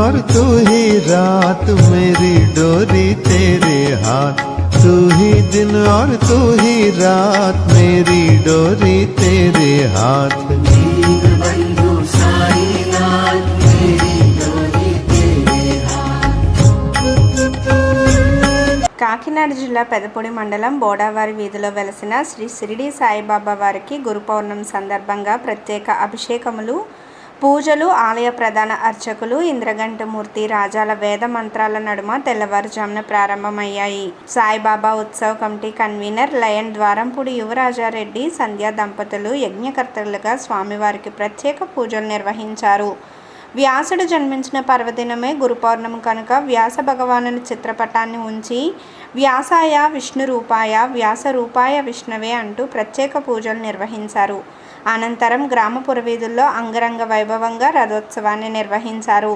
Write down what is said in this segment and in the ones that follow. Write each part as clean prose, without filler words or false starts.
और तू ही रात, मेरी डोरी तेरे हाथ। तू ही दिन और तू ही रात, मेरी डोरी तेरे हाथ। बंधु साईनाथ, मेरी डोरी तेरे हाथ। కాకినాడ జిల్లా పెదపూడి మండలం బోడావారి వీధిలో వెలసిన శ్రీ షిరిడి సాయిబాబా వారికి గురు పౌర్ణమి సందర్భంగా ప్రత్యేక అభిషేకములు, పూజలు ఆలయ ప్రధాన అర్చకులు ఇంద్రగంటమూర్తి రాజాల వేద మంత్రాల నడుమ తెల్లవారుజామున ప్రారంభమయ్యాయి. సాయిబాబా ఉత్సవ committee convener lion Dwarampudi Yuvaraja Reddy Sandhya దంపతులు యజ్ఞకర్తలుగా స్వామివారికి ప్రత్యేక పూజలు నిర్వహించారు. వ్యాసుడు జన్మించిన పర్వదినమే గురు పౌర్ణమి కనుక వ్యాస భగవానుని చిత్రపటాన్ని ఉంచి వ్యాసాయ విష్ణు రూపాయ, వ్యాస రూపాయ విష్ణవే అంటూ ప్రత్యేక పూజలు నిర్వహించారు. అనంతరం గ్రామ పురవీధుల్లో అంగరంగ వైభవంగా రథోత్సవాన్ని నిర్వహించారు.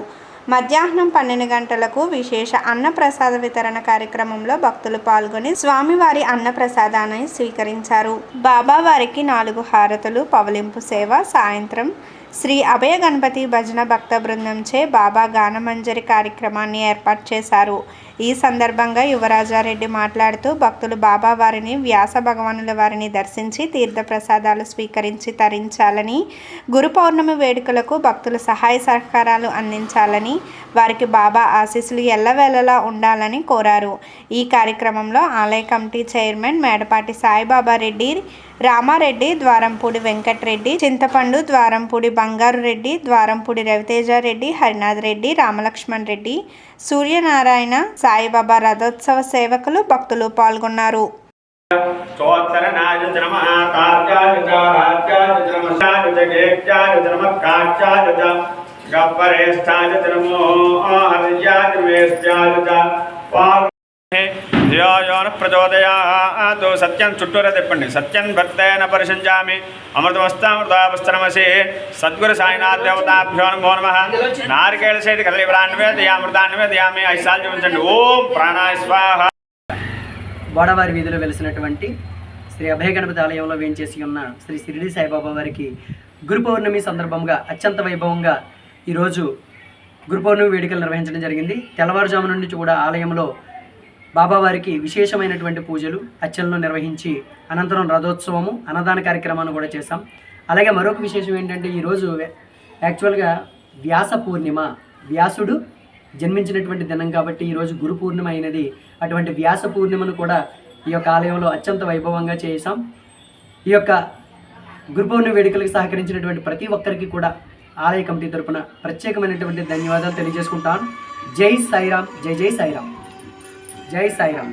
మధ్యాహ్నం 12 గంటలకు విశేష అన్నప్రసాద వితరణ కార్యక్రమంలో భక్తులు పాల్గొని స్వామివారి అన్నప్రసాదాన్ని స్వీకరించారు. బాబావారికి 4 హారతులు, పవలింపు సేవ, సాయంత్రం శ్రీ అభయ గణపతి భజన భక్త బృందంచే బాబా గానమంజరి కార్యక్రమాన్ని ఏర్పాటు చేశారు. ఈ సందర్భంగా యువరాజారెడ్డి మాట్లాడుతూ భక్తులు బాబా వారిని, వ్యాస భగవానుల వారిని దర్శించి తీర్థప్రసాదాలు స్వీకరించి తరించాలని, గురు పౌర్ణమి వేడుకలకు భక్తులు సహాయ సహకారాలు అందించాలని, వారికి బాబా ఆశీస్సులు ఎల్లవేళలా ఉండాలని కోరారు. ఈ కార్యక్రమంలో ఆలయ కమిటీ చైర్మన్ మేడపాటి సాయిబాబా రెడ్డి, రామారెడ్డి, ద్వారంపూడి వెంకటరెడ్డి, చింతపండు, ద్వారంపూడి బంగారు రెడ్డి, ద్వారంపూడి రవితేజారెడ్డి, హరినాథ్ రెడ్డి, రామలక్ష్మణ్ రెడ్డి, సూర్యనారాయణ, సాయిబాబా రథోత్సవ సేవకులు, భక్తులు పాల్గొన్నారు. ప్రచోదయాత్ సత్యం చుట్టూరా తిప్పండి. సత్యం భక్తేన పరిశంజామి అమృతమస్తామృతావస్తరమసి. సద్గురు సాయినాథ్ దేవతాభ్యో నమో నమః. నారికేళ సైతి కదలివ్రాన్వేదయామృతాన్వేదయామి. 5 సార్లు చూపించండి. ఓం ప్రాణాయ స్వాహ. బోడవారి వీధిలో వెలిసినటువంటి శ్రీ అభయ గణపతి ఆలయంలో వేంచేసి ఉన్న శ్రీ షిరిడి సాయిబాబా వారికి గురు పౌర్ణమి సందర్భంగా అత్యంత వైభవంగా ఈరోజు గురు పౌర్ణమి వేడుకలు నిర్వహించడం జరిగింది. తెల్లవారుజాము నుండి కూడా ఆలయంలో బాబావారికి విశేషమైనటువంటి పూజలు అర్చనలు నిర్వహించి అనంతరం రథోత్సవము, అన్నదాన కార్యక్రమాన్ని కూడా చేశాం. అలాగే మరొక విశేషం ఏంటంటే ఈరోజు యాక్చువల్గా వ్యాస పూర్ణిమ, వ్యాసుడు జన్మించినటువంటి దినం కాబట్టి ఈరోజు గురు పూర్ణిమ అయినది. అటువంటి వ్యాస పూర్ణిమను కూడా ఈ యొక్క ఆలయంలో అత్యంత వైభవంగా చేశాం. ఈ యొక్క గురు పౌర్ణమి వేడుకలకు సహకరించినటువంటి ప్రతి ఒక్కరికి కూడా ఆలయ కమిటీ తరపున ప్రత్యేకమైనటువంటి ధన్యవాదాలు తెలియజేసుకుంటాను. జై సాయిరామ్, జై జై సాయిరామ్, జై సాయిరామ్.